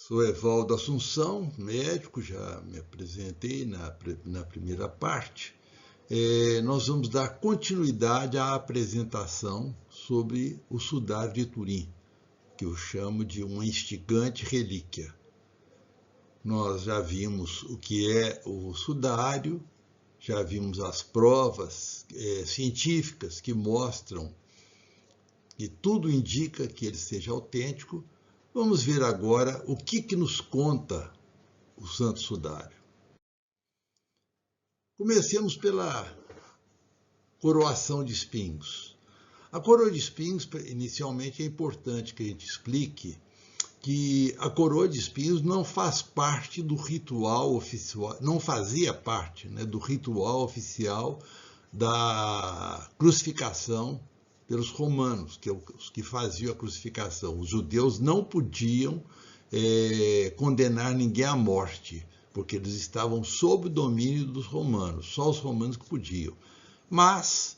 Sou Evaldo Assunção, médico, já me apresentei na primeira parte. Nós vamos dar continuidade à apresentação sobre o sudário de Turim, que eu chamo de uma instigante relíquia. Nós já vimos o que é o sudário, já vimos as provas científicas que mostram que tudo indica que ele seja autêntico. Vamos ver agora o que nos conta o Santo Sudário. Comecemos pela coroação de espinhos. A coroa de espinhos, inicialmente, é importante que a gente explique que a coroa de espinhos não faz parte do ritual oficial, não fazia parte, do ritual oficial da crucificação pelos romanos, os que faziam a crucificação. Os judeus não podiam condenar ninguém à morte, porque eles estavam sob o domínio dos romanos, só os romanos que podiam. Mas,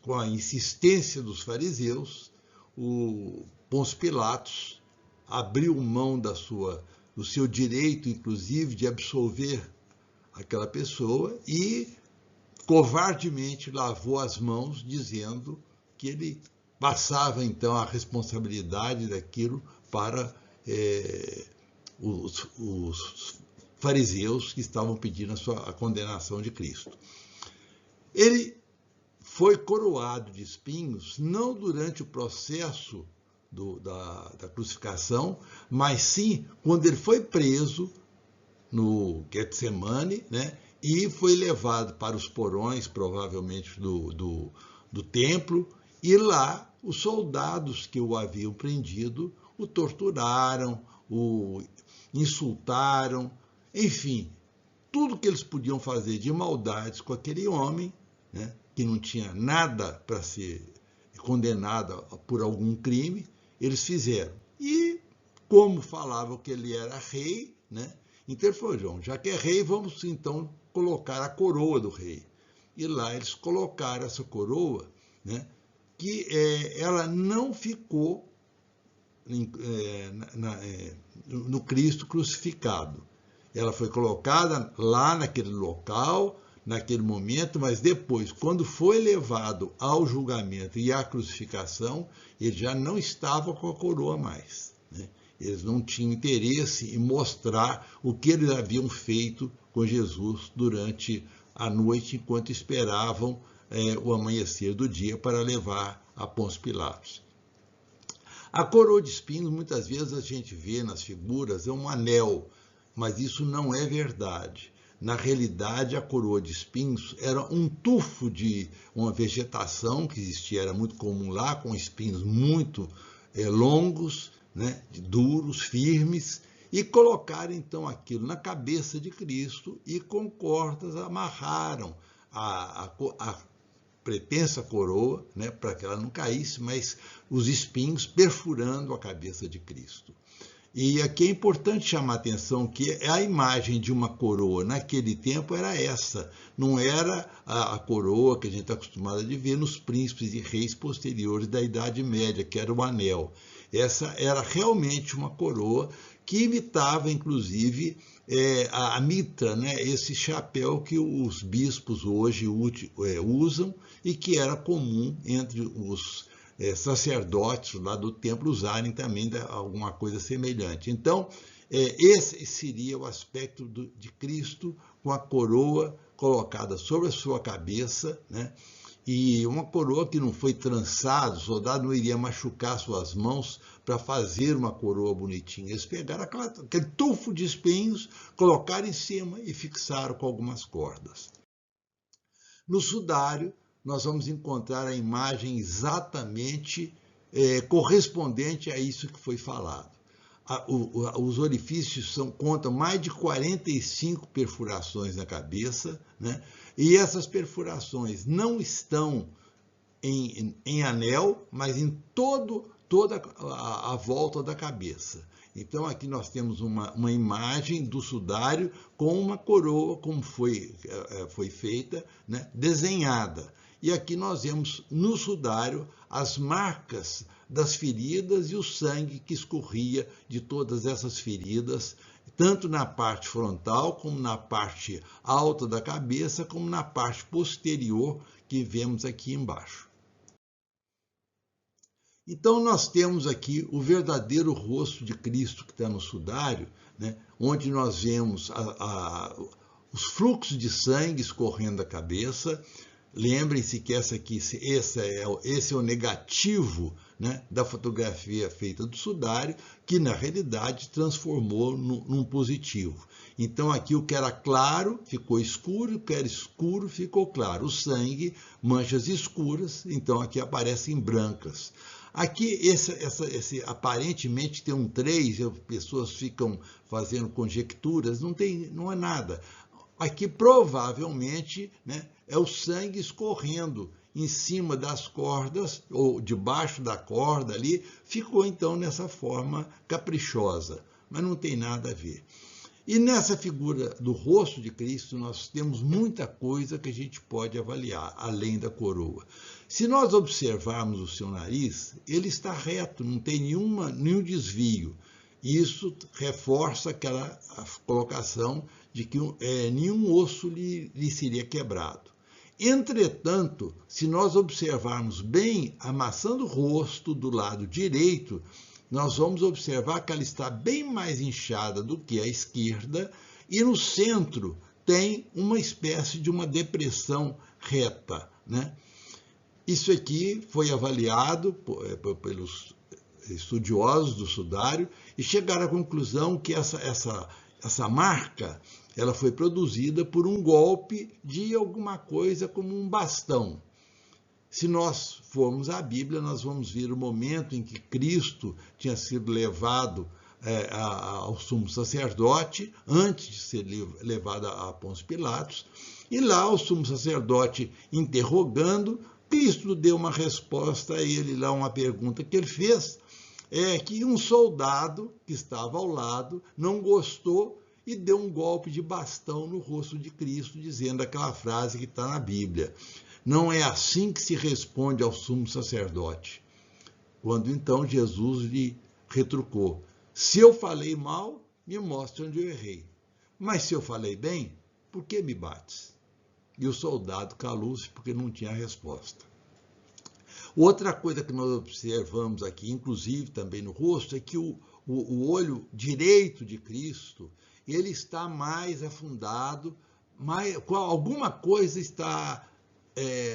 com a insistência dos fariseus, o Pôncio Pilatos abriu mão do seu direito, inclusive, de absolver aquela pessoa e covardemente lavou as mãos, dizendo que ele passava, então, a responsabilidade daquilo para os fariseus que estavam pedindo a condenação de Cristo. Ele foi coroado de espinhos não durante o processo da crucificação, mas sim quando ele foi preso no Getsemane, e foi levado para os porões, provavelmente, do templo, e lá os soldados que o haviam prendido o torturaram, o insultaram, enfim, tudo que eles podiam fazer de maldades com aquele homem, que não tinha nada para ser condenado por algum crime, eles fizeram. E, como falavam que ele era rei, então ele falou: João, já que é rei, vamos então colocar a coroa do rei. E lá eles colocaram essa coroa, que ela não ficou no Cristo crucificado. Ela foi colocada lá naquele local, naquele momento, mas depois, quando foi levado ao julgamento e à crucificação, ele já não estava com a coroa mais. Eles não tinham interesse em mostrar o que eles haviam feito com Jesus durante a noite, enquanto esperavam o amanhecer do dia para levar a Pôncio Pilatos. A coroa de espinhos, muitas vezes a gente vê nas figuras, é um anel, mas isso não é verdade. Na realidade, a coroa de espinhos era um tufo de uma vegetação que existia, era muito comum lá, com espinhos muito longos, duros, firmes, e colocaram então aquilo na cabeça de Cristo e com cordas amarraram a pretensa coroa, para que ela não caísse, mas os espinhos perfurando a cabeça de Cristo. E aqui é importante chamar a atenção que a imagem de uma coroa naquele tempo era essa, não era a coroa que a gente está acostumado a ver nos príncipes e reis posteriores da Idade Média, que era o anel. Essa era realmente uma coroa que imitava, inclusive, a mitra, esse chapéu que os bispos hoje usam e que era comum entre os sacerdotes lá do templo usarem também alguma coisa semelhante. Então, esse seria o aspecto de Cristo com a coroa colocada sobre a sua cabeça, e uma coroa que não foi trançada, o soldado não iria machucar suas mãos para fazer uma coroa bonitinha. Eles pegaram aquele tufo de espinhos, colocaram em cima e fixaram com algumas cordas. No sudário, nós vamos encontrar a imagem exatamente correspondente a isso que foi falado. Os orifícios contam mais de 45 perfurações na cabeça, e essas perfurações não estão em anel, mas em toda a volta da cabeça. Então, aqui nós temos uma imagem do sudário com uma coroa, como foi feita, desenhada. E aqui nós vemos no sudário as marcas das feridas e o sangue que escorria de todas essas feridas, tanto na parte frontal, como na parte alta da cabeça, como na parte posterior que vemos aqui embaixo. Então, nós temos aqui o verdadeiro rosto de Cristo que está no sudário, né, onde nós vemos os fluxos de sangue escorrendo da cabeça. Lembrem-se que esse é o negativo, né, da fotografia feita do sudário, que na realidade transformou num positivo. Então aqui o que era claro ficou escuro, o que era escuro ficou claro. O sangue, manchas escuras, então aqui aparecem brancas. Aqui, esse aparentemente tem um 3, as pessoas ficam fazendo conjecturas, não é nada. Aqui provavelmente, né, é o sangue escorrendo em cima das cordas, ou debaixo da corda ali, ficou então nessa forma caprichosa, mas não tem nada a ver. E nessa figura do rosto de Cristo, nós temos muita coisa que a gente pode avaliar, além da coroa. Se nós observarmos o seu nariz, ele está reto, não tem nenhum desvio. Isso reforça aquela colocação de que nenhum osso lhe seria quebrado. Entretanto, se nós observarmos bem a maçã do rosto do lado direito, nós vamos observar que ela está bem mais inchada do que a esquerda, e no centro tem uma espécie de uma depressão reta, né? Isso aqui foi avaliado pelos estudiosos do sudário e chegaram à conclusão que essa marca ela foi produzida por um golpe de alguma coisa como um bastão. Se nós formos à Bíblia, nós vamos ver o momento em que Cristo tinha sido levado ao sumo sacerdote, antes de ser levado a Pôncio Pilatos, e lá o sumo sacerdote interrogando, Cristo deu uma resposta a ele, lá uma pergunta que ele fez, que um soldado que estava ao lado não gostou e deu um golpe de bastão no rosto de Cristo, dizendo aquela frase que está na Bíblia: não é assim que se responde ao sumo sacerdote. Quando então Jesus lhe retrucou: se eu falei mal, me mostre onde eu errei. Mas se eu falei bem, por que me bates? E o soldado calou-se porque não tinha resposta. Outra coisa que nós observamos aqui, inclusive também no rosto, é que o olho direito de Cristo, ele está mais afundado, alguma coisa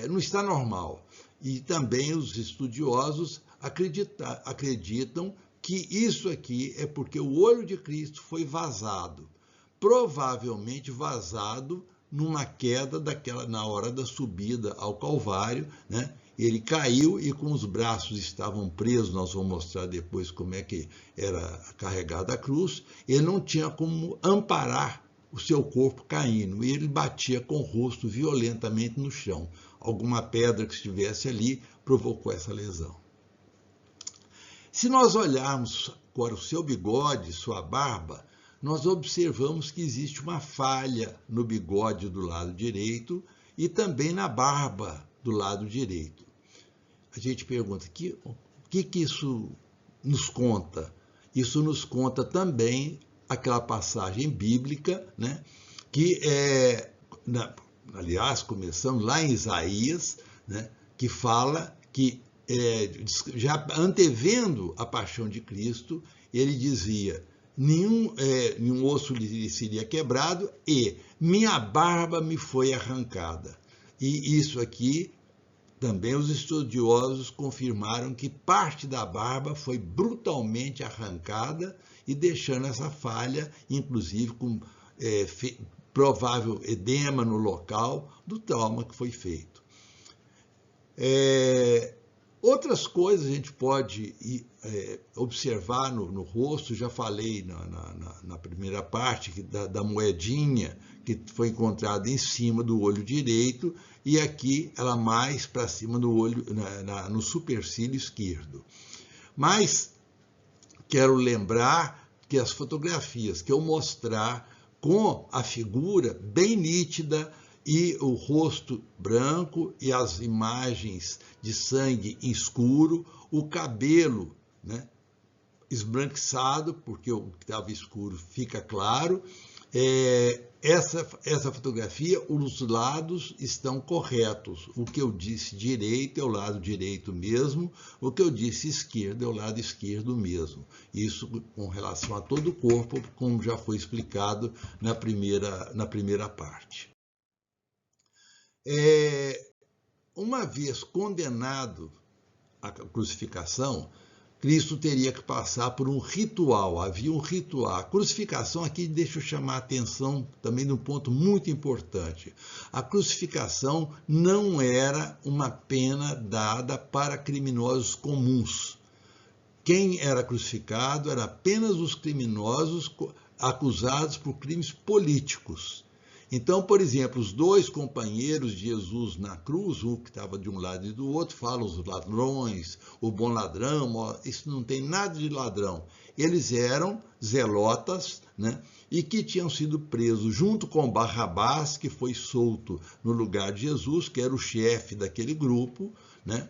não está normal. E também os estudiosos acreditam que isso aqui é porque o olho de Cristo foi vazado, provavelmente vazado numa queda na hora da subida ao Calvário, né? Ele caiu e com os braços estavam presos, nós vamos mostrar depois como é que era carregada a cruz, ele não tinha como amparar o seu corpo caindo, e ele batia com o rosto violentamente no chão. Alguma pedra que estivesse ali provocou essa lesão. Se nós olharmos agora o seu bigode, sua barba, nós observamos que existe uma falha no bigode do lado direito e também na barba do lado direito. A gente pergunta, o que isso nos conta? Isso nos conta também aquela passagem bíblica, né, que aliás, começamos lá em Isaías, né, que fala que, já antevendo a paixão de Cristo, ele dizia: nenhum osso lhe seria quebrado e minha barba me foi arrancada. E isso aqui, também os estudiosos confirmaram que parte da barba foi brutalmente arrancada e deixando essa falha, inclusive com provável edema no local do trauma que foi feito. Outras coisas a gente pode observar no rosto, já falei na primeira parte da moedinha que foi encontrada em cima do olho direito, e aqui ela mais para cima do olho, no supercílio esquerdo. Mas quero lembrar que as fotografias que eu mostrar com a figura bem nítida e o rosto branco e as imagens de sangue em escuro, o cabelo, né, esbranquiçado, porque o que estava escuro fica claro. Essa fotografia, os lados estão corretos. O que eu disse direito é o lado direito mesmo, o que eu disse esquerdo é o lado esquerdo mesmo. Isso com relação a todo o corpo, como já foi explicado na primeira parte. Uma vez condenado à crucificação, Cristo teria que passar por um ritual, havia um ritual. A crucificação aqui, deixa eu chamar a atenção também de um ponto muito importante. A crucificação não era uma pena dada para criminosos comuns. Quem era crucificado era apenas os criminosos acusados por crimes políticos. Então, por exemplo, os dois companheiros de Jesus na cruz, um que estava de um lado e do outro, falam os ladrões, o bom ladrão, isso não tem nada de ladrão. Eles eram zelotas, né, e que tinham sido presos junto com Barrabás, que foi solto no lugar de Jesus, que era o chefe daquele grupo, né.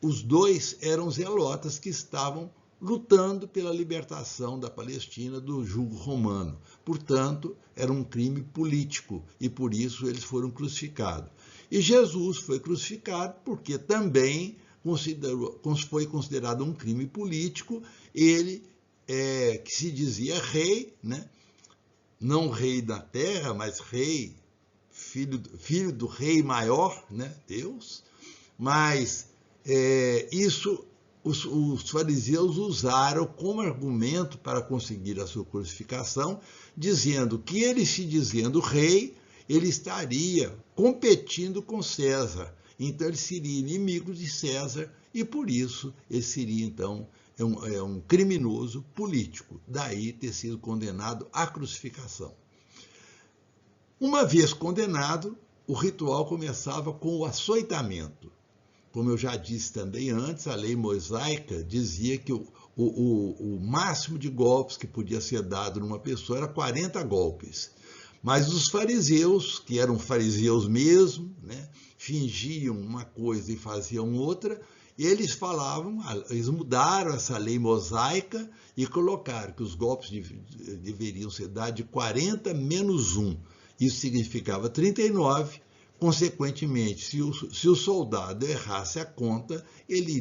Os dois eram zelotas que estavam lutando pela libertação da Palestina do jugo romano. Portanto, era um crime político e por isso eles foram crucificados. E Jesus foi crucificado porque também foi considerado um crime político. Ele, que se dizia rei, né? Não rei da terra, mas rei, filho do rei maior, né? Deus. Mas isso os fariseus usaram como argumento para conseguir a sua crucificação, dizendo que ele, se dizendo rei, ele estaria competindo com César. Então ele seria inimigo de César e por isso ele seria então um criminoso político. Daí ter sido condenado à crucificação. Uma vez condenado, o ritual começava com o açoitamento. Como eu já disse também antes, a lei mosaica dizia que o máximo de golpes que podia ser dado numa pessoa era 40 golpes. Mas os fariseus, que eram fariseus mesmo, né, fingiam uma coisa e faziam outra, eles mudaram essa lei mosaica e colocaram que os golpes deveriam ser dados de 40 menos 1. Isso significava 39. Consequentemente, se o soldado errasse a conta, ele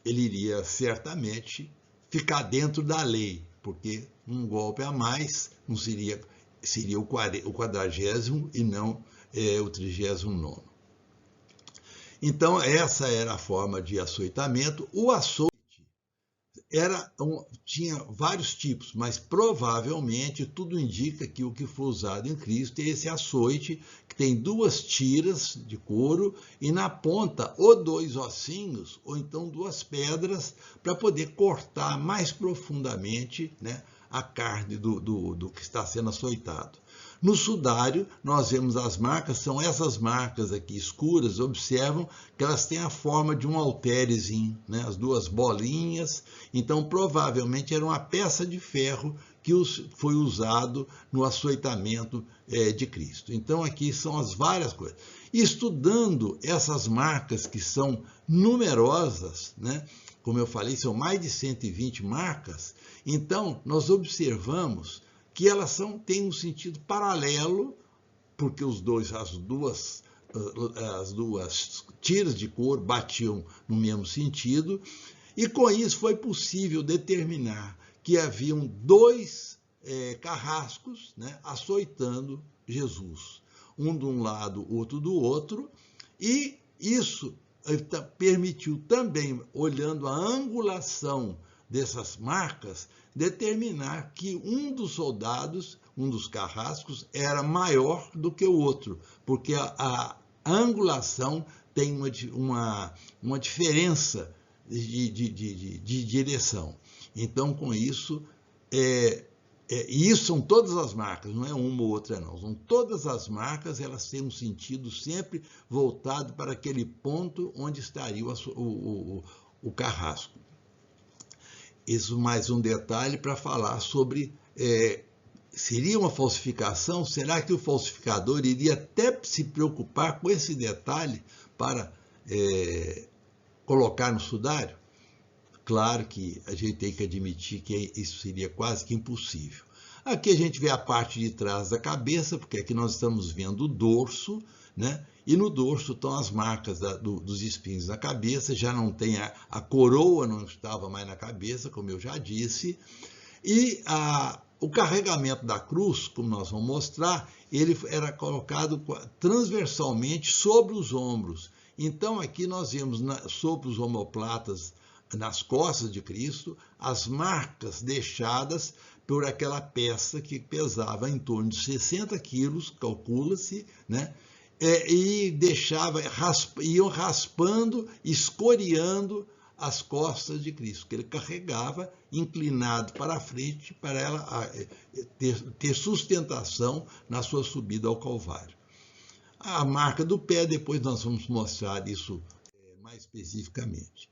iria certamente ficar dentro da lei, porque um golpe a mais não seria o 40º e não o 39º. Então, essa era a forma de açoitamento. O açoite tinha vários tipos, mas provavelmente tudo indica que o que foi usado em Cristo é esse açoite, que tem 2 tiras de couro e na ponta ou 2 ossinhos ou então 2 pedras para poder cortar mais profundamente, né, a carne do que está sendo açoitado. No sudário, nós vemos as marcas, são essas marcas aqui escuras, observam que elas têm a forma de um halterezinho, né? As 2 bolinhas, então provavelmente era uma peça de ferro que foi usado no açoitamento de Cristo. Então aqui são as várias coisas. E estudando essas marcas que são numerosas, né? Como eu falei, são mais de 120 marcas, então nós observamos que elas têm um sentido paralelo, porque as duas tiras de couro batiam no mesmo sentido, e com isso foi possível determinar que haviam 2 carrascos, né, açoitando Jesus, um de um lado, outro do outro, e isso permitiu também, olhando a angulação dessas marcas, determinar que um dos soldados, um dos carrascos, era maior do que o outro, porque a angulação tem uma diferença de direção. Então, com isso, e isso são todas as marcas, não é uma ou outra não, são todas as marcas, elas têm um sentido sempre voltado para aquele ponto onde estaria o carrasco. Isso mais um detalhe para falar sobre seria uma falsificação? Será que o falsificador iria até se preocupar com esse detalhe para colocar no sudário? Claro que a gente tem que admitir que isso seria quase que impossível. Aqui a gente vê a parte de trás da cabeça, porque aqui nós estamos vendo o dorso, né? E no dorso estão as marcas dos espinhos na cabeça, já não tem a coroa, não estava mais na cabeça, como eu já disse. E o carregamento da cruz, como nós vamos mostrar, ele era colocado transversalmente sobre os ombros. Então aqui nós vemos sobre os omoplatas, nas costas de Cristo, as marcas deixadas por aquela peça que pesava em torno de 60 quilos, calcula-se, né? E iam raspando, escoriando as costas de Cristo, que ele carregava inclinado para a frente para ela ter sustentação na sua subida ao Calvário. A marca do pé, depois nós vamos mostrar isso mais especificamente.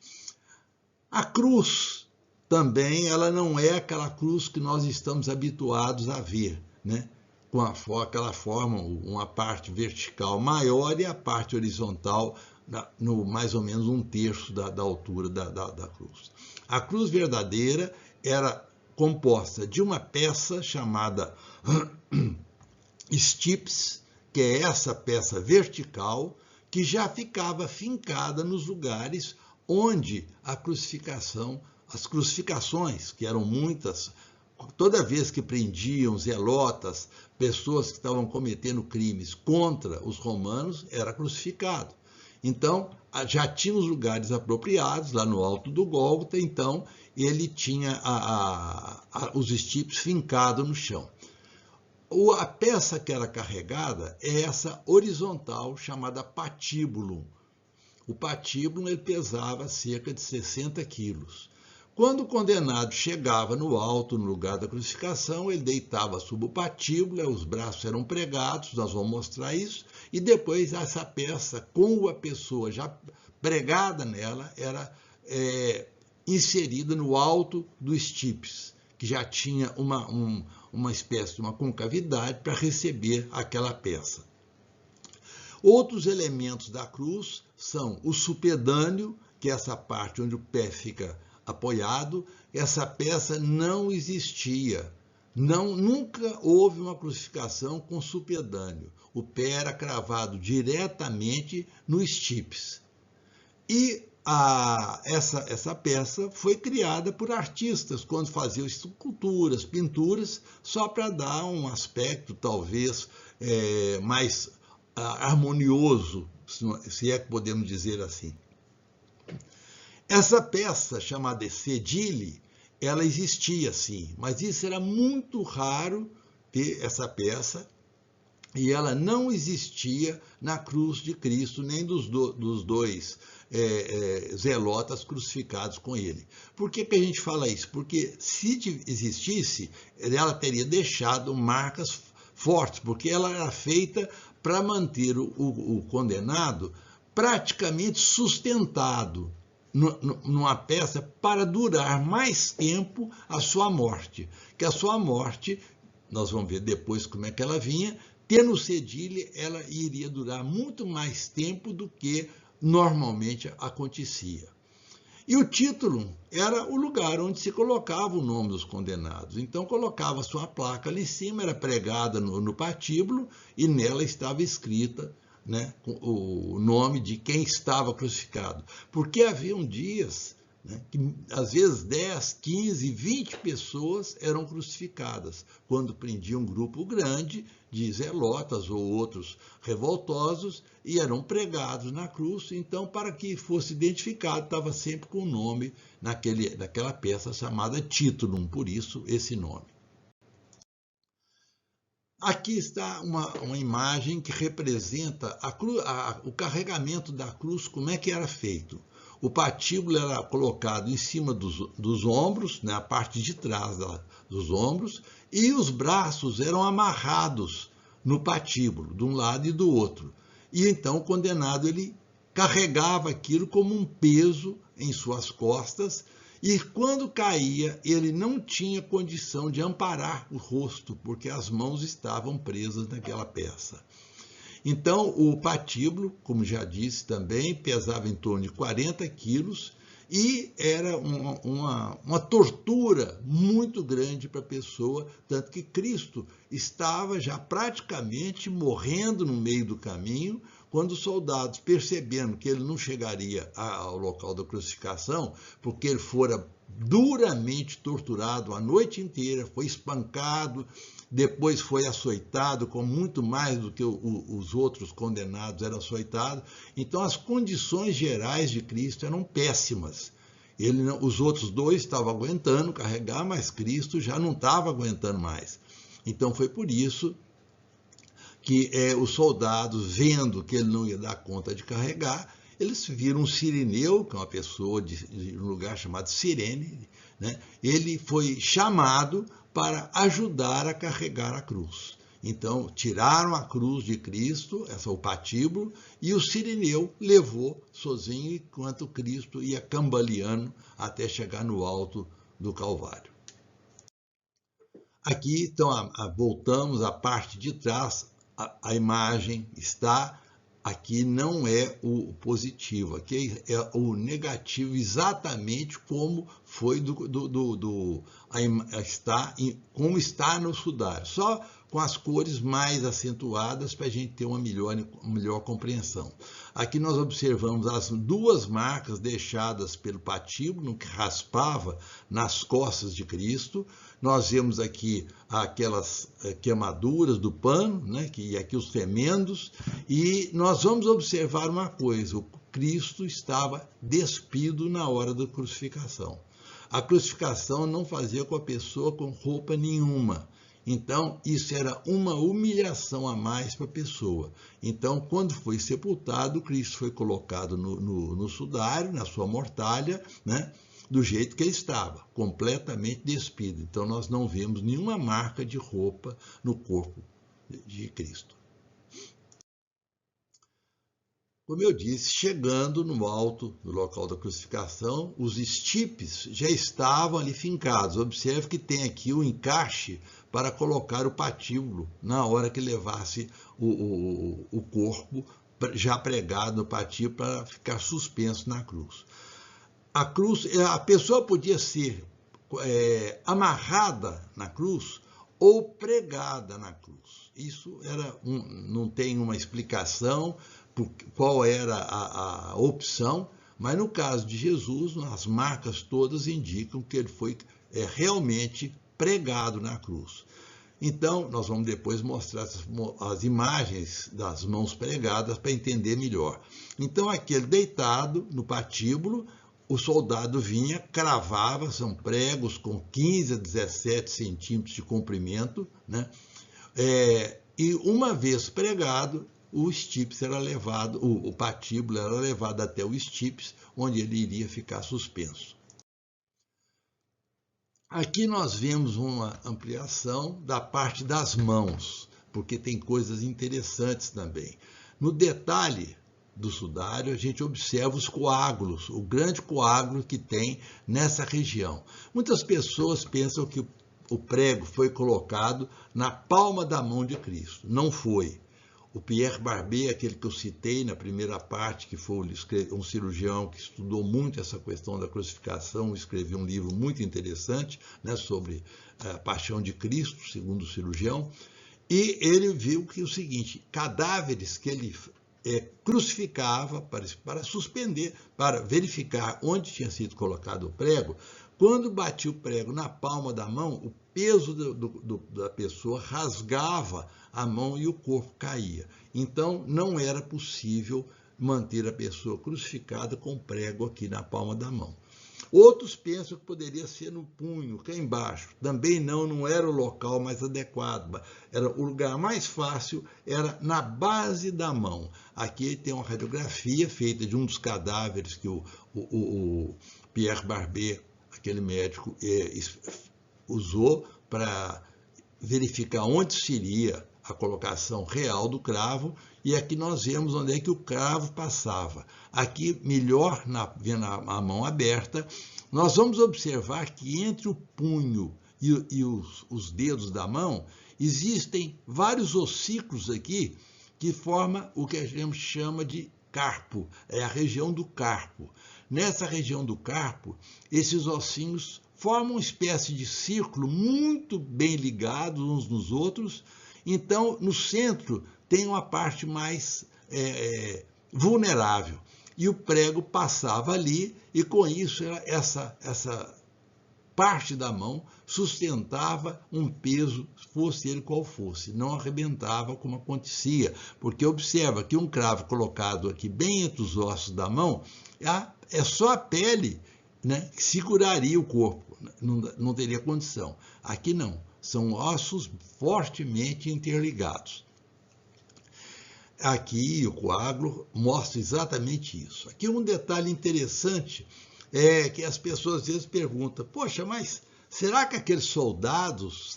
A cruz também, ela não é aquela cruz que nós estamos habituados a ver, né? Com aquela forma, uma parte vertical maior e a parte horizontal no mais ou menos 1/3 da altura da cruz. A cruz verdadeira era composta de uma peça chamada stipes, que é essa peça vertical, que já ficava fincada nos lugares onde as crucificações, que eram muitas, toda vez que prendiam zelotas, pessoas que estavam cometendo crimes contra os romanos, era crucificado. Então, já tinha os lugares apropriados, lá no alto do Gólgota, então ele tinha os stipes fincados no chão. A peça que era carregada é essa horizontal, chamada patíbulo. O patíbulo ele pesava cerca de 60 quilos. Quando o condenado chegava no alto, no lugar da crucificação, ele deitava sob o patíbulo, os braços eram pregados, nós vamos mostrar isso, e depois essa peça, com a pessoa já pregada nela, era inserida no alto do stipes, que já tinha uma espécie de uma concavidade para receber aquela peça. Outros elementos da cruz são o supedâneo, que é essa parte onde o pé fica apoiado. Essa peça não existia. Nunca houve uma crucificação com supedâneo. O pé era cravado diretamente no stipes. E essa peça foi criada por artistas, quando faziam esculturas, pinturas, só para dar um aspecto talvez mais harmonioso, se é que podemos dizer assim. Essa peça, chamada cedille, ela existia sim, mas isso era muito raro ter essa peça, e ela não existia na cruz de Cristo, nem dos dois zelotas crucificados com ele. Por que a gente fala isso? Porque se existisse, ela teria deixado marcas fortes, porque ela era feita para manter o condenado praticamente sustentado numa peça para durar mais tempo a sua morte. Que a sua morte, nós vamos ver depois como é que ela vinha, tendo cedille, ela iria durar muito mais tempo do que normalmente acontecia. E o título era o lugar onde se colocava o nome dos condenados. Então colocava-se uma placa ali em cima, era pregada no patíbulo, e nela estava escrita, né, o nome de quem estava crucificado. Porque haviam dias, né, que às vezes 10, 15, 20 pessoas eram crucificadas, quando prendiam um grupo grande de zelotas ou outros revoltosos e eram pregados na cruz. Então, para que fosse identificado, estava sempre com o nome naquela peça chamada titulum, por isso esse nome. Aqui está uma imagem que representa o carregamento da cruz, como é que era feito. O patíbulo era colocado em cima dos ombros, na parte de trás dos ombros, e os braços eram amarrados no patíbulo, de um lado e do outro. E então o condenado ele carregava aquilo como um peso em suas costas, E quando caía, ele não tinha condição de amparar o rosto, porque as mãos estavam presas naquela peça. Então, o patíbulo, como já disse também, pesava em torno de 40 quilos e era uma tortura muito grande para a pessoa, tanto que Cristo estava já praticamente morrendo no meio do caminho, quando os soldados, percebendo que ele não chegaria ao local da crucificação, porque ele fora duramente torturado a noite inteira, foi espancado, depois foi açoitado, com muito mais do que os outros condenados eram açoitados. Então, as condições gerais de Cristo eram péssimas. Os outros dois estavam aguentando carregar, mas Cristo já não estava aguentando mais. Então, foi por isso que os soldados, vendo que ele não ia dar conta de carregar, eles viram um sirineu, que é uma pessoa de um lugar chamado Cirene, né? Ele foi chamado para ajudar a carregar a cruz. Então, tiraram a cruz de Cristo, o patíbulo, e o sirineu levou sozinho, enquanto Cristo ia cambaleando até chegar no alto do Calvário. Aqui, então, voltamos à parte de trás, a imagem está aqui, não é o positivo, aqui é o negativo, exatamente como foi como está no sudário, só com as cores mais acentuadas para a gente ter uma melhor compreensão. Aqui nós observamos as duas marcas deixadas pelo patíbulo, que raspava nas costas de Cristo. Nós vemos aqui aquelas queimaduras do pano, né, e aqui os femendos, e nós vamos observar uma coisa: o Cristo estava despido na hora da crucificação. A crucificação não fazia com a pessoa com roupa nenhuma. Então, isso era uma humilhação a mais para a pessoa. Então, quando foi sepultado, Cristo foi colocado no sudário, na sua mortalha, né, do jeito que ele estava, completamente despido. Então, nós não vemos nenhuma marca de roupa no corpo de Cristo. Como eu disse, chegando no alto do local da crucificação, os estipes já estavam ali fincados. Observe que tem aqui o encaixe para colocar o patíbulo na hora que levasse o corpo já pregado no patíbulo para ficar suspenso na cruz. A cruz, a pessoa podia ser amarrada na cruz ou pregada na cruz. Isso não tem uma explicação qual era a opção, mas no caso de Jesus, as marcas todas indicam que ele foi realmente pregado na cruz. Então, nós vamos depois mostrar as imagens das mãos pregadas para entender melhor. Então, aqui ele deitado no patíbulo, o soldado vinha, cravava, são pregos com 15 a 17 centímetros de comprimento, né? E uma vez pregado, o stipes era levado, o patíbulo era levado até o stipes, onde ele iria ficar suspenso. Aqui nós vemos uma ampliação da parte das mãos, porque tem coisas interessantes também. No detalhe do sudário, a gente observa os coágulos, o grande coágulo que tem nessa região. Muitas pessoas pensam que o prego foi colocado na palma da mão de Cristo. Não foi. O Pierre Barbet, aquele que eu citei na primeira parte, que foi um cirurgião que estudou muito essa questão da crucificação, escreveu um livro muito interessante, né, sobre a paixão de Cristo, segundo o cirurgião, e ele viu que o seguinte: cadáveres que ele crucificava para suspender, para verificar onde tinha sido colocado o prego, quando batia o prego na palma da mão, o peso da pessoa rasgava a mão e o corpo caía. Então, não era possível manter a pessoa crucificada com prego aqui na palma da mão. Outros pensam que poderia ser no punho, cá embaixo. Também não era o local mais adequado. O lugar mais fácil era na base da mão. Aqui tem uma radiografia feita de um dos cadáveres que o Pierre Barbet, aquele médico, usou para verificar onde seria a colocação real do cravo, e aqui nós vemos onde é que o cravo passava. Aqui, melhor, vendo a mão aberta, nós vamos observar que entre o punho e os dedos da mão, existem vários ossículos aqui que formam o que a gente chama de carpo, é a região do carpo. Nessa região do carpo, esses ossinhos formam uma espécie de círculo muito bem ligados uns nos outros. Então, no centro, tem uma parte mais vulnerável. E o prego passava ali, e com isso, essa parte da mão sustentava um peso, fosse ele qual fosse, não arrebentava como acontecia, porque observa que um cravo colocado aqui bem entre os ossos da mão, é só a pele, né, que seguraria o corpo, não teria condição. Aqui não, são ossos fortemente interligados. Aqui o coágulo mostra exatamente isso. Aqui um detalhe interessante é que as pessoas às vezes perguntam, poxa, mas será que aqueles soldados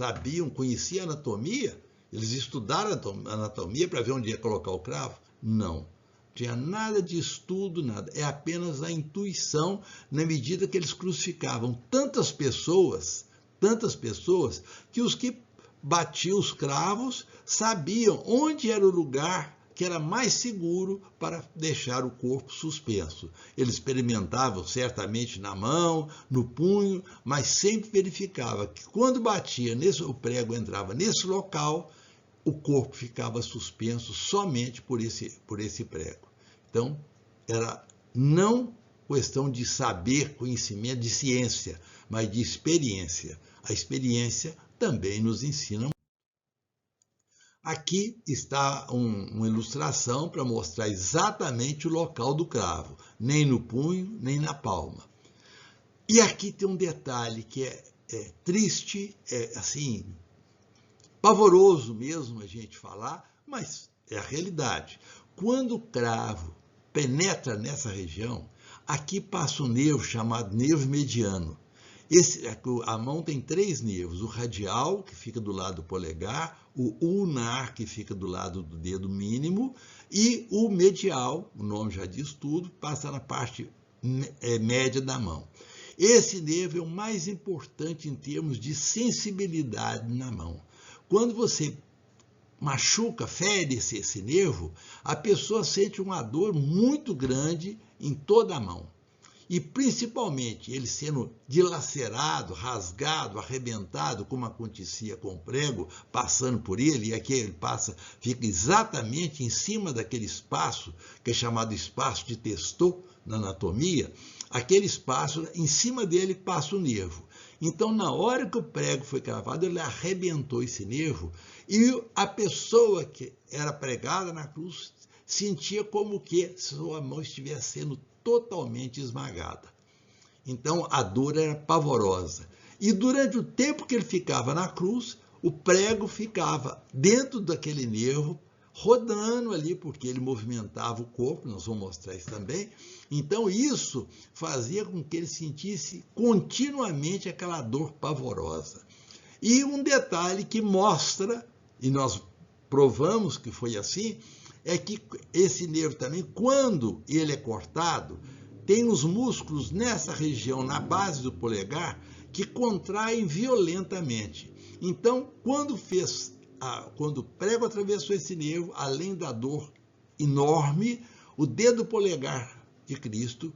conheciam anatomia? Eles estudaram anatomia para ver onde ia colocar o cravo? Não. Tinha nada de estudo, nada. É apenas a intuição, na medida que eles crucificavam tantas pessoas, que os que batiam os cravos sabiam onde era o lugar que era mais seguro para deixar o corpo suspenso. Eles experimentavam certamente na mão, no punho, mas sempre verificava que quando batia, o prego entrava nesse local, o corpo ficava suspenso somente por esse prego. Então, era não questão de saber, conhecimento, de ciência, mas de experiência. A experiência também nos ensina. Aqui está uma ilustração para mostrar exatamente o local do cravo, nem no punho, nem na palma. E aqui tem um detalhe que é triste, assim, pavoroso mesmo a gente falar, mas é a realidade. Quando o cravo penetra nessa região, aqui passa um nervo chamado nervo mediano. A mão tem 3 nervos, o radial, que fica do lado do polegar, o ulnar, que fica do lado do dedo mínimo, e o medial, o nome já diz tudo, passa na parte média da mão. Esse nervo é o mais importante em termos de sensibilidade na mão. Quando você machuca, fere esse nervo, a pessoa sente uma dor muito grande em toda a mão. E principalmente ele sendo dilacerado, rasgado, arrebentado, como acontecia com o prego, passando por ele, e aqui ele fica exatamente em cima daquele espaço, que é chamado espaço de Testot na anatomia, aquele espaço, em cima dele passa o nervo. Então, na hora que o prego foi cravado, ele arrebentou esse nervo, e a pessoa que era pregada na cruz sentia como que sua mão estivesse sendo totalmente esmagada. Então, a dor era pavorosa. E durante o tempo que ele ficava na cruz, o prego ficava dentro daquele nervo, rodando ali, porque ele movimentava o corpo, nós vamos mostrar isso também. Então, isso fazia com que ele sentisse continuamente aquela dor pavorosa. E um detalhe que mostra, e nós provamos que foi assim, é que esse nervo também, quando ele é cortado, tem os músculos nessa região, na base do polegar, que contraem violentamente. Então, quando o prego atravessou esse nervo, além da dor enorme, o dedo polegar de Cristo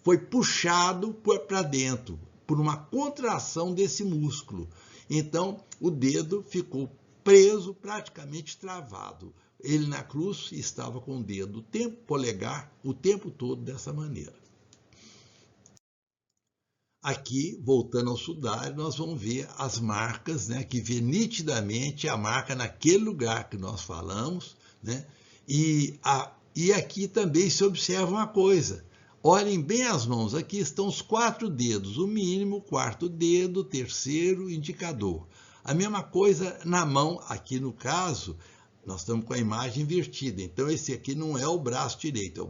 foi puxado para dentro, por uma contração desse músculo. Então, o dedo ficou preso, praticamente travado. Ele na cruz estava com o dedo polegar o tempo todo dessa maneira. Aqui, voltando ao sudário, nós vamos ver as marcas, né, que vê nitidamente a marca naquele lugar que nós falamos, né, e aqui também se observa uma coisa. Olhem bem as mãos, aqui estão os 4 dedos, o mínimo, o 4º dedo, o 3º indicador. A mesma coisa na mão, aqui no caso, nós estamos com a imagem invertida, então esse aqui não é o braço direito,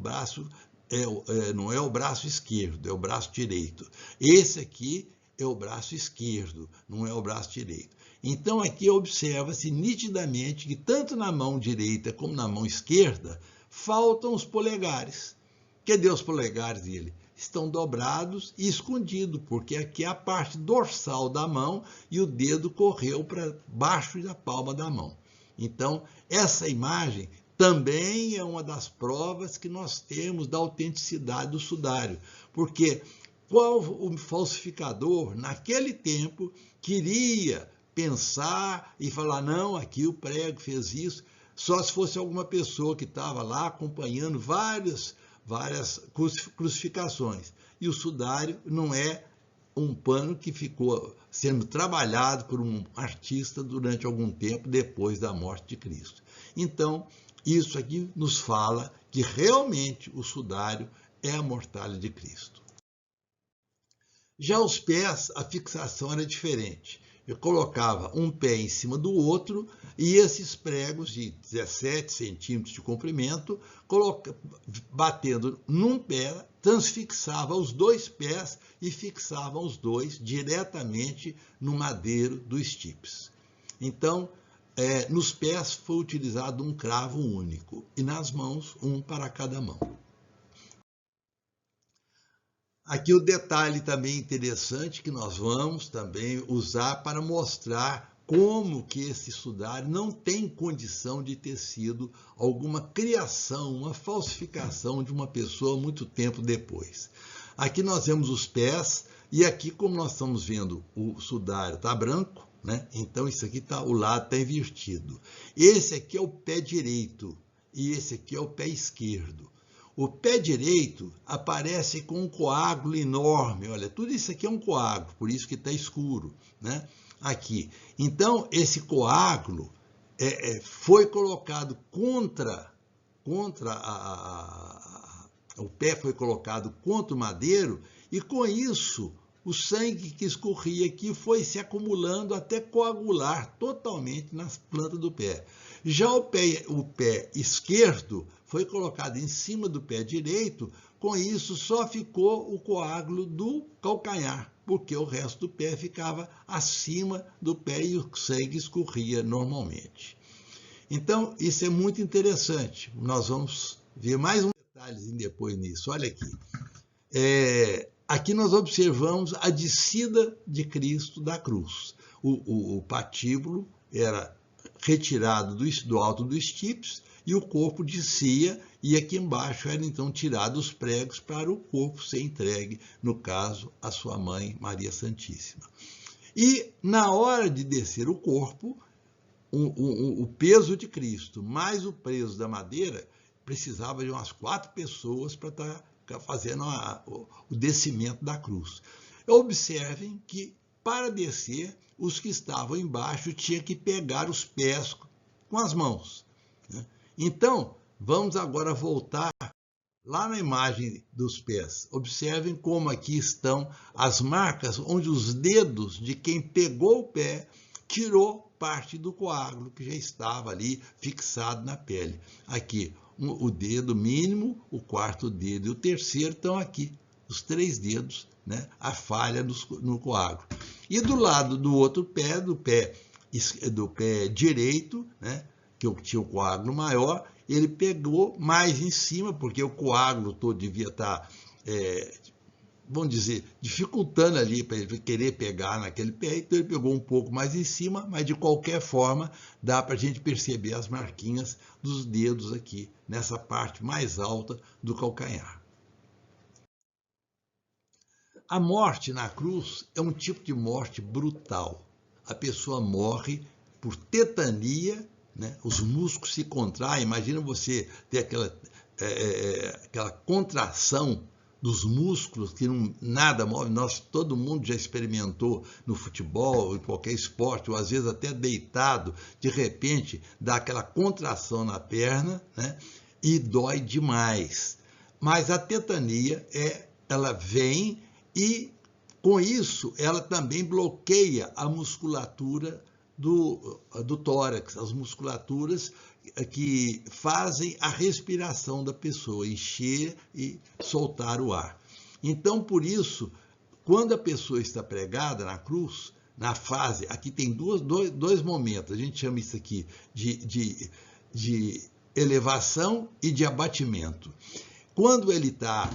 não é o braço esquerdo, é o braço direito. Esse aqui é o braço esquerdo, não é o braço direito. Então aqui observa-se nitidamente que tanto na mão direita como na mão esquerda faltam os polegares. Cadê os polegares dele? Estão dobrados e escondidos, porque aqui é a parte dorsal da mão e o dedo correu para baixo da palma da mão. Então, essa imagem também é uma das provas que nós temos da autenticidade do sudário, porque qual o falsificador, naquele tempo, queria pensar e falar, não, aqui o prego fez isso, só se fosse alguma pessoa que estava lá acompanhando várias crucificações. E o sudário não é um pano que ficou sendo trabalhado por um artista durante algum tempo depois da morte de Cristo. Então, isso aqui nos fala que realmente o sudário é a mortalha de Cristo. Já os pés, a fixação era diferente. Eu colocava um pé em cima do outro e esses pregos de 17 centímetros de comprimento, batendo num pé, transfixava os dois pés e fixava os dois diretamente no madeiro do stipes. Então, nos pés foi utilizado um cravo único e nas mãos, um para cada mão. Aqui o detalhe também interessante que nós vamos também usar para mostrar como que esse sudário não tem condição de ter sido alguma criação, uma falsificação de uma pessoa muito tempo depois. Aqui nós vemos os pés e aqui, como nós estamos vendo, o sudário está branco, né? Então isso aqui o lado está invertido. Esse aqui é o pé direito e esse aqui é o pé esquerdo. O pé direito aparece com um coágulo enorme. Olha, tudo isso aqui é um coágulo, por isso que está escuro, né? Aqui. Então, esse coágulo foi colocado o pé foi colocado contra o madeiro e, com isso, o sangue que escorria aqui foi se acumulando até coagular totalmente nas plantas do pé. Já o pé esquerdo foi colocado em cima do pé direito, com isso só ficou o coágulo do calcanhar, porque o resto do pé ficava acima do pé e o sangue escorria normalmente. Então, isso é muito interessante. Nós vamos ver mais um detalhezinho depois nisso. Olha aqui. Aqui nós observamos a descida de Cristo da cruz. O patíbulo era retirado do alto dos stipes e o corpo descia, e aqui embaixo eram então tirados os pregos para o corpo ser entregue, no caso, à sua mãe, Maria Santíssima. E na hora de descer o corpo, o peso de Cristo mais o peso da madeira precisava de umas 4 pessoas para estar fazendo o descimento da cruz. Observem que, para descer, os que estavam embaixo tinham que pegar os pés com as mãos, né? Então, vamos agora voltar lá na imagem dos pés. Observem como aqui estão as marcas onde os dedos de quem pegou o pé tirou parte do coágulo que já estava ali fixado na pele. Aqui, o dedo mínimo, o quarto dedo e o terceiro estão aqui, os 3 dedos, né? A falha no coágulo. E do lado do outro pé, do pé direito, né? Que tinha o coágulo maior, ele pegou mais em cima, porque o coágulo todo devia estar, vamos dizer, dificultando ali para ele querer pegar naquele pé, então ele pegou um pouco mais em cima, mas de qualquer forma dá para a gente perceber as marquinhas dos dedos aqui, nessa parte mais alta do calcanhar. A morte na cruz é um tipo de morte brutal. A pessoa morre por tetania, né? Os músculos se contraem. Imagina você ter aquela contração dos músculos que nada move. Todo mundo já experimentou no futebol, em qualquer esporte, ou às vezes até deitado, de repente dá aquela contração na perna, né? E dói demais. Mas a tetania ela vem e, com isso, ela também bloqueia a musculatura do tórax, as musculaturas que fazem a respiração da pessoa, encher e soltar o ar. Então, por isso, Quando a pessoa está pregada na cruz, na fase, aqui tem dois momentos, a gente chama isso aqui de elevação e de abatimento. Quando ele está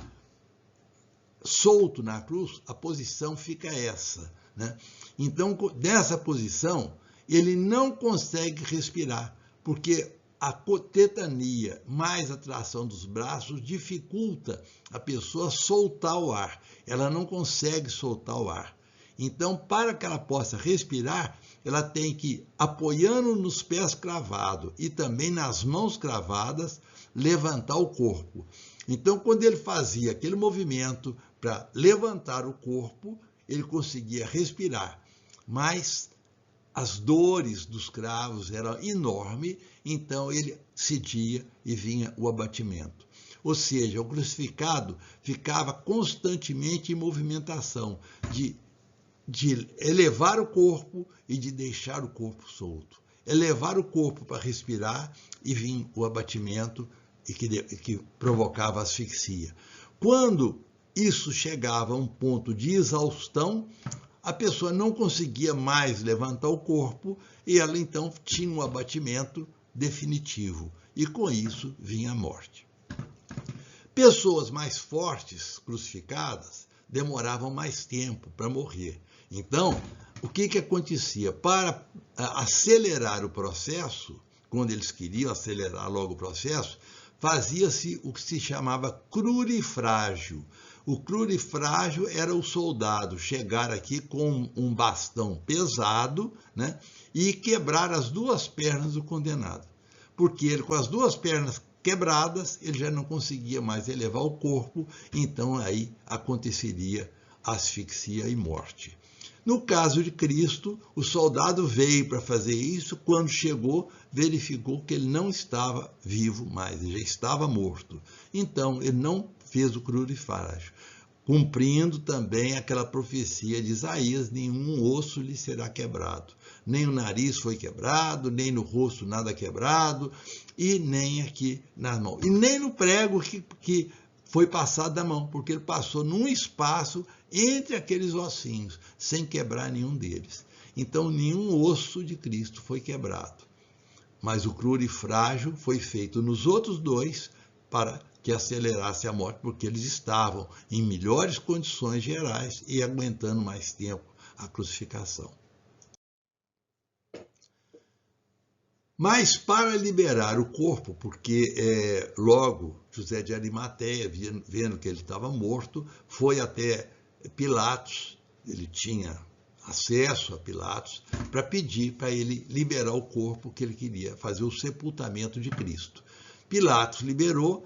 solto na cruz, a posição fica essa, né? Então, nessa posição, ele não consegue respirar, porque a tetania mais a tração dos braços dificulta a pessoa soltar o ar. Ela não consegue soltar o ar. Então, para que ela possa respirar, ela tem que, apoiando nos pés cravados e também nas mãos cravadas, levantar o corpo. Então, quando ele fazia aquele movimento para levantar o corpo, ele conseguia respirar. Mas as dores dos cravos eram enormes, então ele cedia e vinha o abatimento. Ou seja, o crucificado ficava constantemente em movimentação de elevar o corpo e de deixar o corpo solto. Elevar o corpo para respirar e vinha o abatimento e que provocava asfixia. Quando isso chegava a um ponto de exaustão, a pessoa não conseguia mais levantar o corpo e ela então tinha um abatimento definitivo. E com isso vinha a morte. Pessoas mais fortes, crucificadas, demoravam mais tempo para morrer. Então, o que acontecia? Para acelerar o processo, quando eles queriam acelerar logo o processo, fazia-se o que se chamava crurifrágio. O crurifrágio era o soldado chegar aqui com um bastão pesado, né, e quebrar as duas pernas do condenado. Porque ele, com as duas pernas quebradas, ele já não conseguia mais elevar o corpo, então aí aconteceria asfixia e morte. No caso de Cristo, o soldado veio para fazer isso, quando chegou, verificou que ele não estava vivo mais, ele já estava morto. Então, ele não fez o crurifrágio, cumprindo também aquela profecia de Isaías: nenhum osso lhe será quebrado. Nem o nariz foi quebrado, nem no rosto nada quebrado, e nem aqui nas mãos. E nem no prego que foi passado da mão, porque ele passou num espaço entre aqueles ossinhos, sem quebrar nenhum deles. Então, nenhum osso de Cristo foi quebrado. Mas o crurifrágio foi feito nos outros dois para que acelerasse a morte, porque eles estavam em melhores condições gerais e aguentando mais tempo a crucificação. Mas para liberar o corpo, porque logo José de Arimateia, vendo que ele estava morto, foi até Pilatos, ele tinha acesso a Pilatos, para pedir para ele liberar o corpo, que ele queria fazer o sepultamento de Cristo. Pilatos liberou,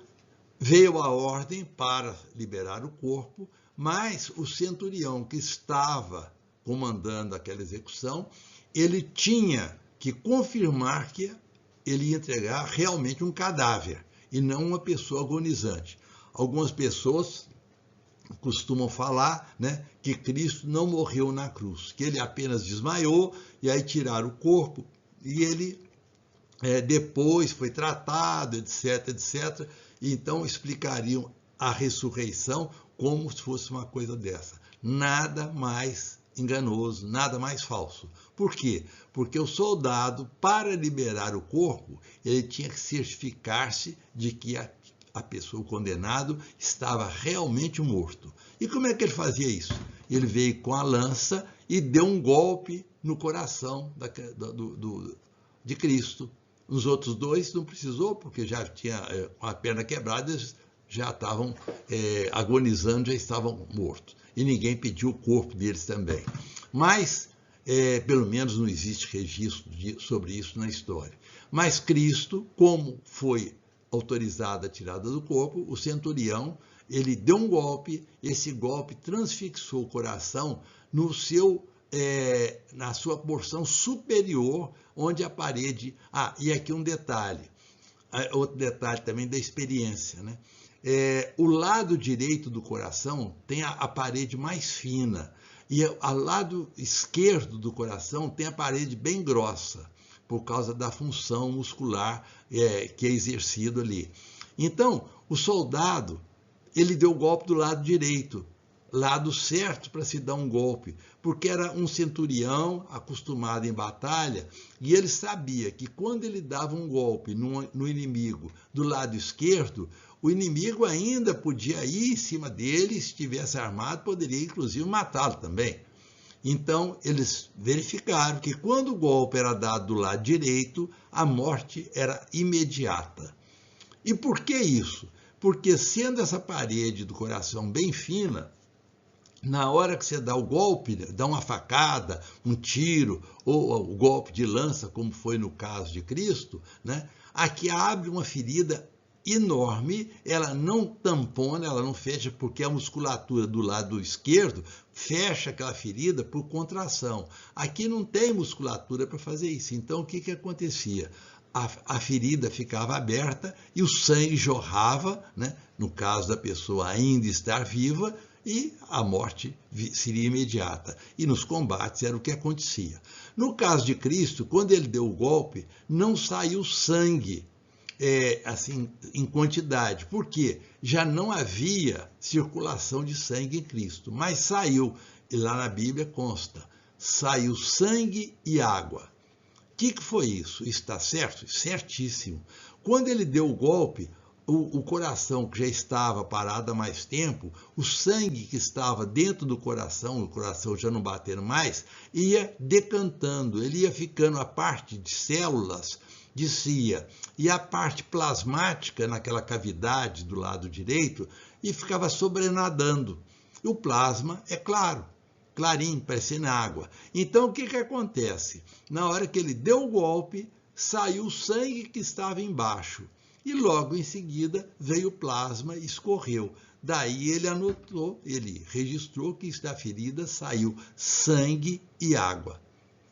veio a ordem para liberar o corpo, mas o centurião que estava comandando aquela execução, ele tinha que confirmar que ele ia entregar realmente um cadáver e não uma pessoa agonizante. Algumas pessoas costumam falar, né, que Cristo não morreu na cruz, que ele apenas desmaiou e aí tiraram o corpo e ele depois foi tratado, etc, etc. E então explicariam a ressurreição como se fosse uma coisa dessa. Nada mais enganoso, nada mais falso. Por quê? Porque o soldado, para liberar o corpo, ele tinha que certificar-se de que a pessoa, o condenado, estava realmente morto. E como é que ele fazia isso? Ele veio com a lança e deu um golpe no coração de Cristo. Os outros dois não precisou, porque já tinha a perna quebrada, eles já estavam agonizando, já estavam mortos. E ninguém pediu o corpo deles também. Mas, pelo menos não existe registro sobre isso na história. Mas Cristo, como foi autorizada a tirada do corpo, o centurião, ele deu um golpe, esse golpe transfixou o coração na sua porção superior, onde a parede... e aqui um detalhe, outro detalhe também da experiência, né? O lado direito do coração tem a parede mais fina, e ao lado esquerdo do coração tem a parede bem grossa, por causa da função muscular que é exercido ali. Então, o soldado, ele deu o golpe do lado direito, lado certo para se dar um golpe, porque era um centurião acostumado em batalha e ele sabia que quando ele dava um golpe no inimigo do lado esquerdo, o inimigo ainda podia ir em cima dele, se estivesse armado, poderia inclusive matá-lo também. Então, eles verificaram que quando o golpe era dado do lado direito, a morte era imediata. E por que isso? Porque sendo essa parede do coração bem fina, na hora que você dá o golpe, dá uma facada, um tiro, ou o golpe de lança, como foi no caso de Cristo, né? Aqui abre uma ferida enorme, ela não tampona, ela não fecha, porque a musculatura do lado esquerdo fecha aquela ferida por contração. Aqui não tem musculatura para fazer isso. Então, o que acontecia? A ferida ficava aberta e o sangue jorrava, né? No caso da pessoa ainda estar viva, e a morte seria imediata. E nos combates era o que acontecia. No caso de Cristo, quando ele deu o golpe, não saiu sangue assim, em quantidade, porque já não havia circulação de sangue em Cristo, mas saiu, e lá na Bíblia consta, saiu sangue e água. O que foi isso? Está certo? Certíssimo. Quando ele deu o golpe, o coração que já estava parado há mais tempo, o sangue que estava dentro do coração, o coração já não batendo mais, ia decantando, ele ia ficando, a parte de células descia, e a parte plasmática naquela cavidade do lado direito, e ficava sobrenadando. E o plasma, é claro, clarinho, parecendo água. Então, o que acontece? Na hora que ele deu o golpe, saiu o sangue que estava embaixo. E logo em seguida veio o plasma e escorreu. Daí ele anotou, ele registrou que da ferida saiu sangue e água.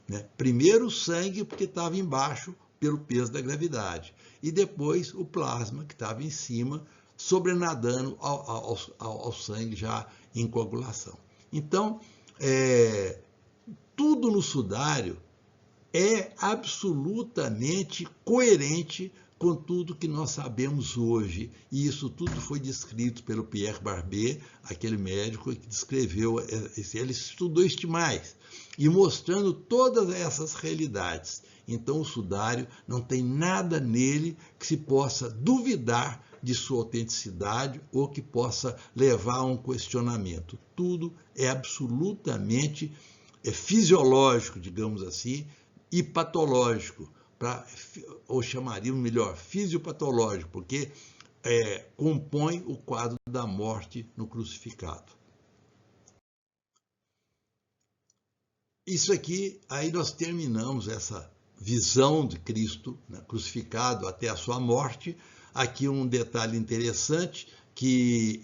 Né? Primeiro o sangue, porque estava embaixo pelo peso da gravidade. E depois o plasma, que estava em cima, sobrenadando ao sangue já em coagulação. Então, tudo no sudário é absolutamente coerente com tudo que nós sabemos hoje. E isso tudo foi descrito pelo Pierre Barbet, aquele médico que descreveu, ele estudou mais, e mostrando todas essas realidades. Então o sudário não tem nada nele que se possa duvidar de sua autenticidade ou que possa levar a um questionamento. Tudo é absolutamente fisiológico, digamos assim, e patológico, ou chamaríamos melhor, fisiopatológico, porque compõe o quadro da morte no crucificado. Isso aqui, aí nós terminamos essa visão de Cristo, né, crucificado até a sua morte. Aqui um detalhe interessante, que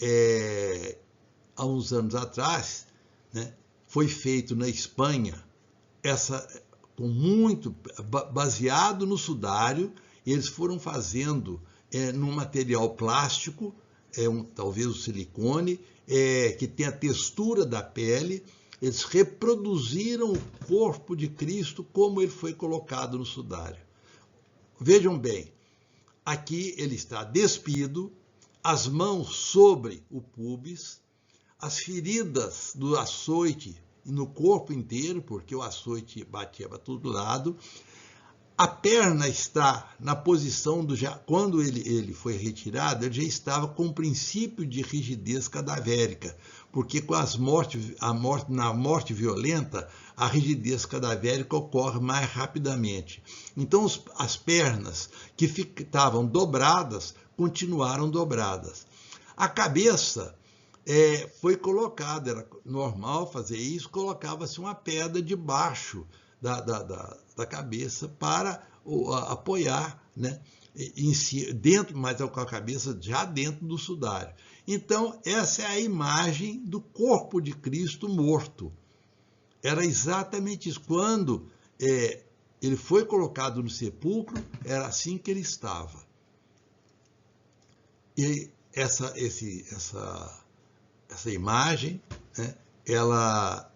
há uns anos atrás, né, foi feito na Espanha, baseado no sudário, eles foram fazendo num material plástico, talvez o silicone, que tem a textura da pele. Eles reproduziram o corpo de Cristo como ele foi colocado no sudário. Vejam bem, aqui ele está despido, as mãos sobre o púbis, as feridas do açoite no corpo inteiro, porque o açoite batia para todo lado. A perna está na posição quando ele foi retirado, ele já estava com um princípio de rigidez cadavérica, porque com na morte violenta, a rigidez cadavérica ocorre mais rapidamente. Então, as pernas que estavam dobradas, continuaram dobradas. A cabeça foi colocada, era normal fazer isso, colocava-se uma pedra debaixo da cabeça para apoiar, né, dentro, mas com a cabeça já dentro do sudário. Então, essa é a imagem do corpo de Cristo morto. Era exatamente isso. Quando ele foi colocado no sepulcro, era assim que ele estava. E essa imagem, né, ela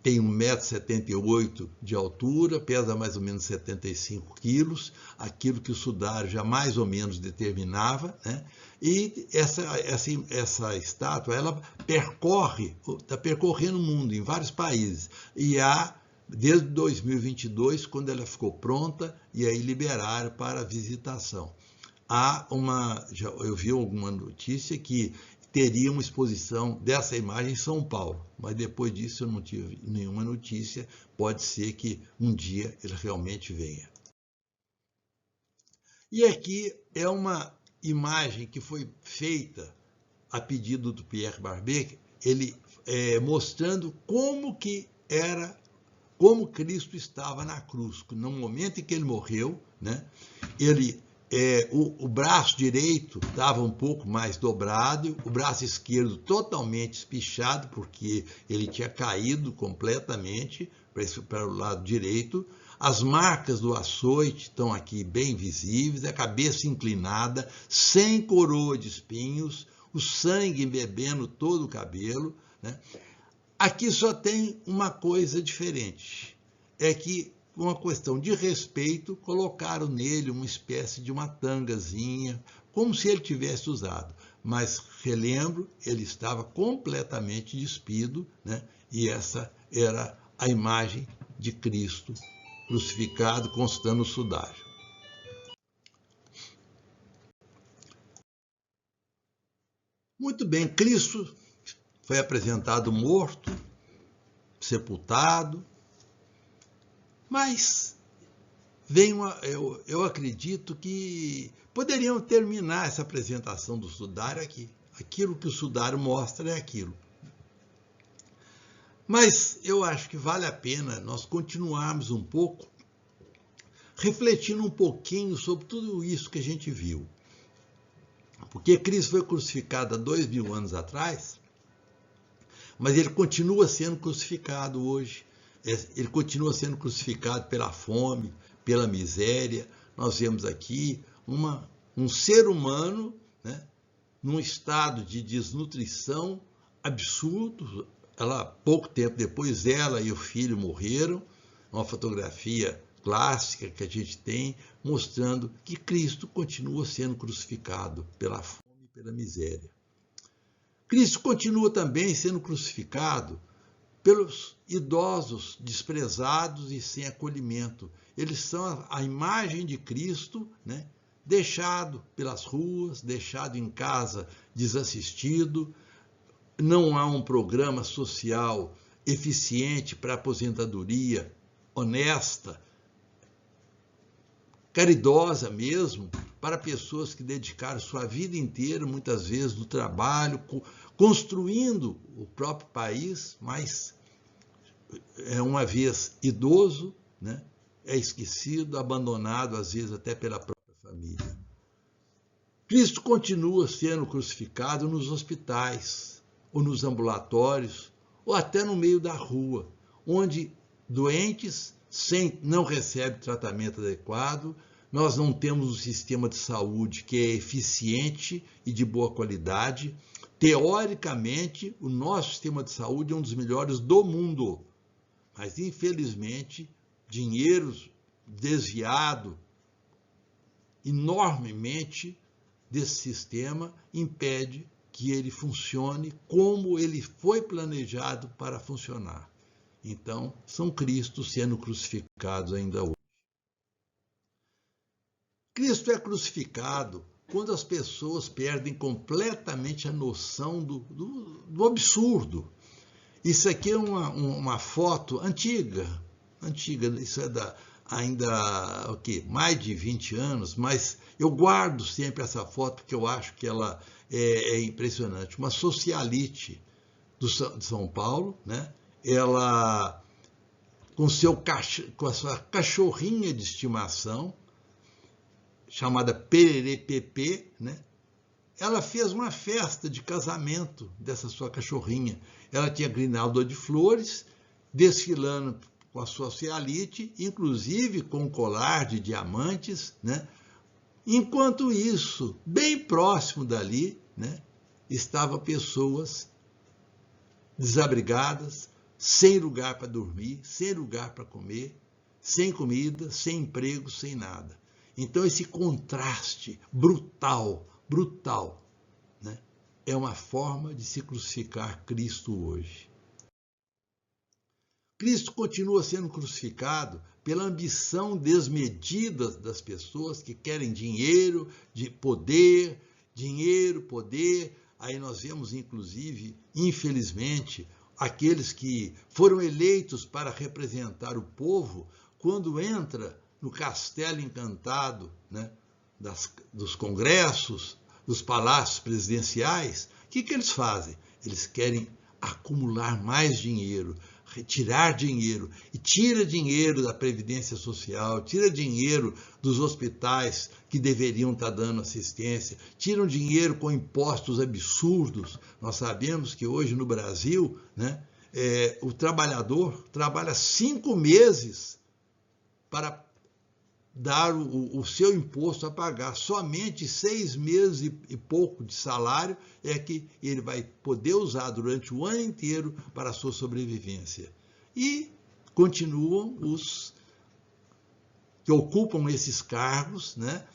tem 1,78 m de altura, pesa mais ou menos 75 quilos, aquilo que o sudário já mais ou menos determinava, né? E essa estátua, ela está percorrendo o mundo, em vários países, e desde 2022, quando ela ficou pronta, e aí liberaram para visitação. Eu vi alguma notícia que teria uma exposição dessa imagem em São Paulo, mas depois disso eu não tive nenhuma notícia. Pode ser que um dia ele realmente venha. E aqui é uma imagem que foi feita a pedido do Pierre Barbet, ele mostrando como Cristo estava na cruz. No momento em que ele morreu, né, o braço direito estava um pouco mais dobrado, o braço esquerdo totalmente espichado, porque ele tinha caído completamente para o lado direito. As marcas do açoite estão aqui bem visíveis, a cabeça inclinada, sem coroa de espinhos, o sangue embebendo todo o cabelo, né? Aqui só tem uma coisa diferente, é que, uma questão de respeito, colocaram nele uma espécie de uma tangazinha, como se ele tivesse usado. Mas, relembro, ele estava completamente despido, né? E essa era a imagem de Cristo crucificado, constando o sudário. Muito bem, Cristo foi apresentado morto, sepultado, mas eu acredito que poderiam terminar essa apresentação do sudário aqui. Aquilo que o sudário mostra é aquilo. Mas eu acho que vale a pena nós continuarmos um pouco, refletindo um pouquinho sobre tudo isso que a gente viu. Porque Cristo foi crucificado há 2000 anos atrás, mas ele continua sendo crucificado hoje. Ele continua sendo crucificado pela fome, pela miséria. Nós vemos aqui um ser humano, né, num estado de desnutrição absurdo. Pouco tempo depois, ela e o filho morreram. Uma fotografia clássica que a gente tem, mostrando que Cristo continua sendo crucificado pela fome e pela miséria. Cristo continua também sendo crucificado pelos idosos desprezados e sem acolhimento. Eles são a imagem de Cristo, né, deixado pelas ruas, deixado em casa desassistido. Não há um programa social eficiente para aposentadoria honesta, caridosa mesmo, para pessoas que dedicaram sua vida inteira, muitas vezes, no trabalho, construindo o próprio país, mas uma vez idoso, né, é esquecido, abandonado, às vezes até pela própria família. Cristo continua sendo crucificado nos hospitais, ou nos ambulatórios, ou até no meio da rua, onde doentes não recebem tratamento adequado. Nós não temos um sistema de saúde que é eficiente e de boa qualidade. Teoricamente, o nosso sistema de saúde é um dos melhores do mundo, mas, infelizmente, dinheiro desviado enormemente desse sistema impede que ele funcione como ele foi planejado para funcionar. Então, São Cristo sendo crucificados ainda hoje. Cristo é crucificado quando as pessoas perdem completamente a noção do absurdo. Isso aqui é uma foto antiga, isso é ainda mais de 20 anos, mas eu guardo sempre essa foto porque eu acho que ela é impressionante. Uma socialite de São Paulo, né? Ela com a sua cachorrinha de estimação, chamada Pererê Pepê, né? Ela fez uma festa de casamento dessa sua cachorrinha. Ela tinha grinalda de flores, desfilando com a sua socialite, inclusive com um colar de diamantes, né? Enquanto isso, bem próximo dali, né, estavam pessoas desabrigadas, sem lugar para dormir, sem lugar para comer, sem comida, sem emprego, sem nada. Então, esse contraste brutal, né, é uma forma de se crucificar Cristo hoje. Cristo continua sendo crucificado pela ambição desmedida das pessoas que querem dinheiro, de poder, dinheiro, poder. Aí nós vemos, inclusive, infelizmente, aqueles que foram eleitos para representar o povo, quando entra no castelo encantado, né, dos congressos, dos palácios presidenciais, o que eles fazem? Eles querem acumular mais dinheiro, retirar dinheiro, e tira dinheiro da Previdência Social, tira dinheiro dos hospitais que deveriam estar dando assistência, tiram dinheiro com impostos absurdos. Nós sabemos que hoje no Brasil, né, o trabalhador trabalha 5 meses para dar o seu imposto a pagar. Somente 6 meses e pouco de salário é que ele vai poder usar durante o ano inteiro para a sua sobrevivência. E continuam os que ocupam esses cargos, né,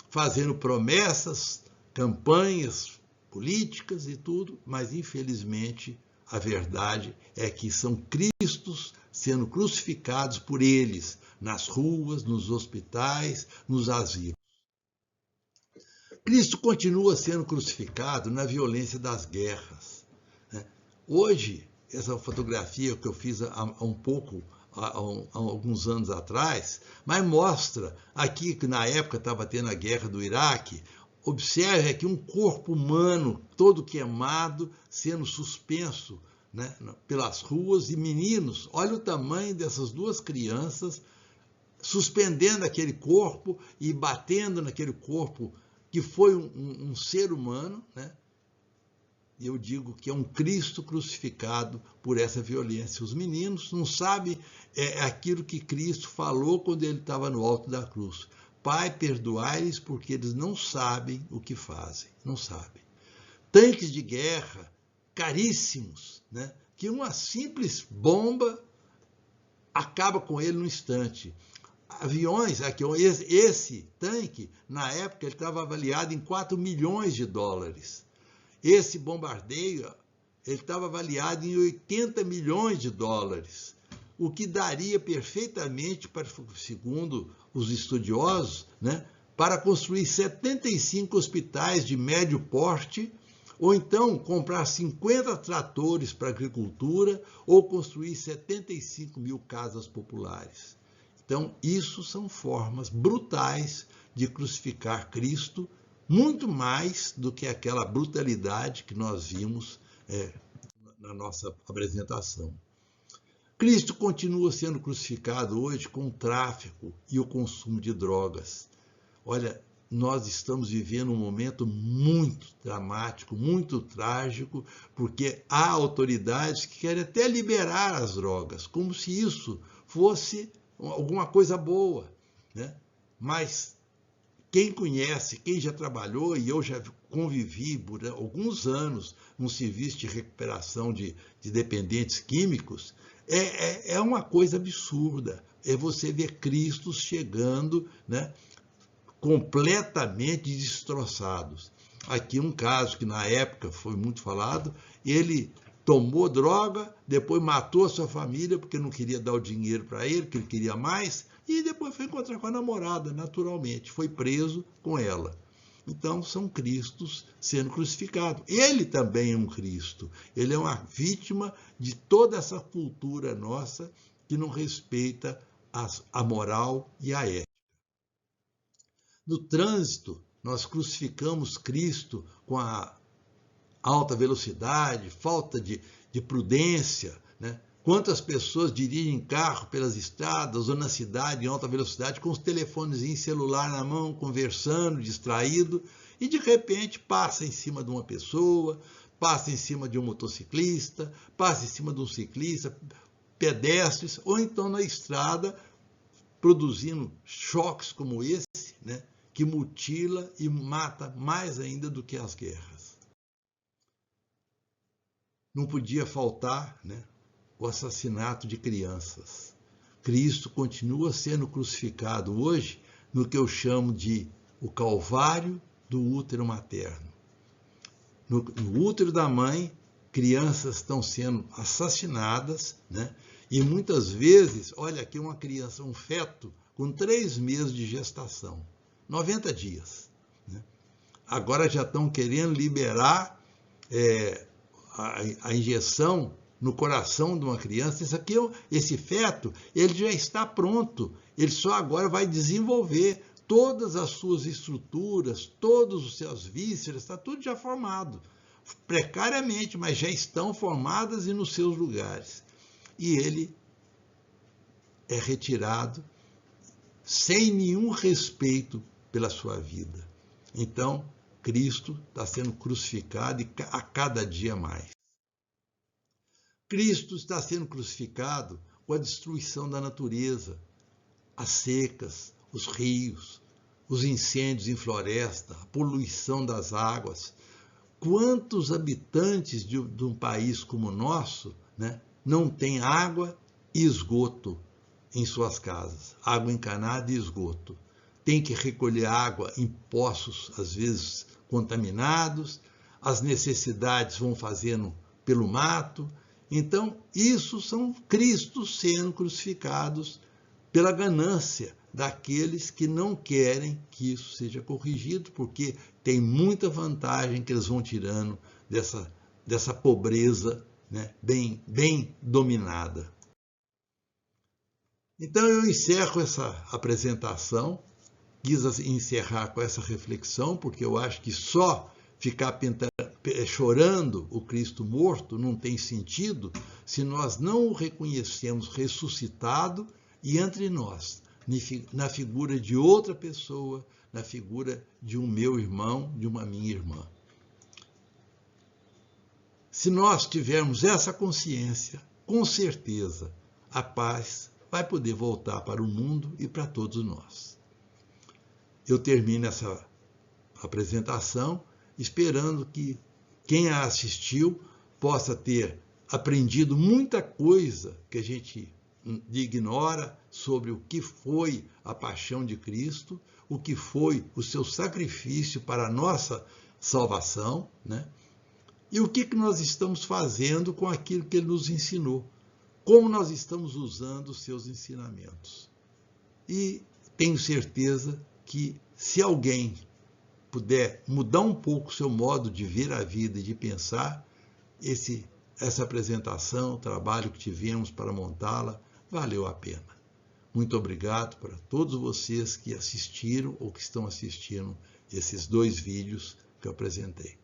fazendo promessas, campanhas políticas e tudo, mas infelizmente a verdade é que são cristos sendo crucificados por eles, nas ruas, nos hospitais, nos asilos. Cristo continua sendo crucificado na violência das guerras. Hoje, essa fotografia que eu fiz há alguns anos atrás, mas mostra aqui que na época estava tendo a guerra do Iraque. Observe aqui um corpo humano todo queimado, sendo suspenso, né, pelas ruas, e meninos, olha o tamanho dessas 2 crianças, suspendendo aquele corpo e batendo naquele corpo que foi um ser humano, né? E eu digo que é um Cristo crucificado por essa violência. Os meninos não sabem aquilo que Cristo falou quando ele estava no alto da cruz. Pai, perdoai-lhes porque eles não sabem o que fazem. Não sabem. Tanques de guerra caríssimos, né? Que uma simples bomba acaba com ele no instante. Aviões, aqui, esse tanque, na época, ele estava avaliado em 4 milhões de dólares. Esse bombardeio, ele estava avaliado em 80 milhões de dólares, o que daria perfeitamente, segundo os estudiosos, né, para construir 75 hospitais de médio porte, ou então comprar 50 tratores para agricultura, ou construir 75 mil casas populares. Então, isso são formas brutais de crucificar Cristo, muito mais do que aquela brutalidade que nós vimos na nossa apresentação. Cristo continua sendo crucificado hoje com o tráfico e o consumo de drogas. Olha, nós estamos vivendo um momento muito dramático, muito trágico, porque há autoridades que querem até liberar as drogas, como se isso fosse alguma coisa boa, né? Mas quem conhece, quem já trabalhou, e eu já convivi por alguns anos num serviço de recuperação de dependentes químicos, é uma coisa absurda. É você ver Cristo chegando, né, completamente destroçados. Aqui um caso que na época foi muito falado, ele tomou droga, depois matou a sua família porque não queria dar o dinheiro para ele, porque ele queria mais, e depois foi encontrar com a namorada, naturalmente, foi preso com ela. Então, são Cristos sendo crucificados. Ele também é um Cristo. Ele é uma vítima de toda essa cultura nossa que não respeita a moral e a ética. No trânsito, nós crucificamos Cristo com a alta velocidade, falta de prudência, né? Quantas pessoas dirigem carro pelas estradas ou na cidade em alta velocidade com os telefones em celular na mão, conversando, distraído, e de repente passa em cima de uma pessoa, passa em cima de um motociclista, passa em cima de um ciclista, pedestres, ou então na estrada, produzindo choques como esse, né, que mutila e mata mais ainda do que as guerras. Não podia faltar, né, o assassinato de crianças. Cristo continua sendo crucificado hoje no que eu chamo de o Calvário do útero materno. No útero da mãe, crianças estão sendo assassinadas, né? E muitas vezes, olha aqui uma criança, um feto com 3 meses de gestação, 90 dias. Né? Agora já estão querendo liberar a injeção no coração de uma criança. Isso aqui, esse feto, ele já está pronto, ele só agora vai desenvolver todas as suas estruturas, todos os seus vísceras, está tudo já formado, precariamente, mas já estão formadas e nos seus lugares. E ele é retirado sem nenhum respeito pela sua vida. Então, Cristo está sendo crucificado a cada dia mais. Cristo está sendo crucificado com a destruição da natureza, as secas, os rios, os incêndios em floresta, a poluição das águas. Quantos habitantes de um país como o nosso, né, não têm água e esgoto em suas casas? Água encanada e esgoto. Tem que recolher água em poços, às vezes contaminados, as necessidades vão fazendo pelo mato. Então, isso são Cristos sendo crucificados pela ganância daqueles que não querem que isso seja corrigido, porque tem muita vantagem que eles vão tirando dessa pobreza, né, bem dominada. Então eu encerro essa apresentação, quis encerrar com essa reflexão, porque eu acho que só ficar chorando o Cristo morto não tem sentido se nós não o reconhecemos ressuscitado e entre nós, na figura de outra pessoa, na figura de um meu irmão, de uma minha irmã. Se nós tivermos essa consciência, com certeza a paz vai poder voltar para o mundo e para todos nós. Eu termino essa apresentação esperando que quem a assistiu possa ter aprendido muita coisa que a gente ignora sobre o que foi a paixão de Cristo, o que foi o seu sacrifício para a nossa salvação, né? E o que nós estamos fazendo com aquilo que ele nos ensinou, como nós estamos usando os seus ensinamentos. E tenho certeza que se alguém puder mudar um pouco o seu modo de ver a vida e de pensar, essa apresentação, o trabalho que tivemos para montá-la, valeu a pena. Muito obrigado para todos vocês que assistiram ou que estão assistindo esses 2 vídeos que eu apresentei.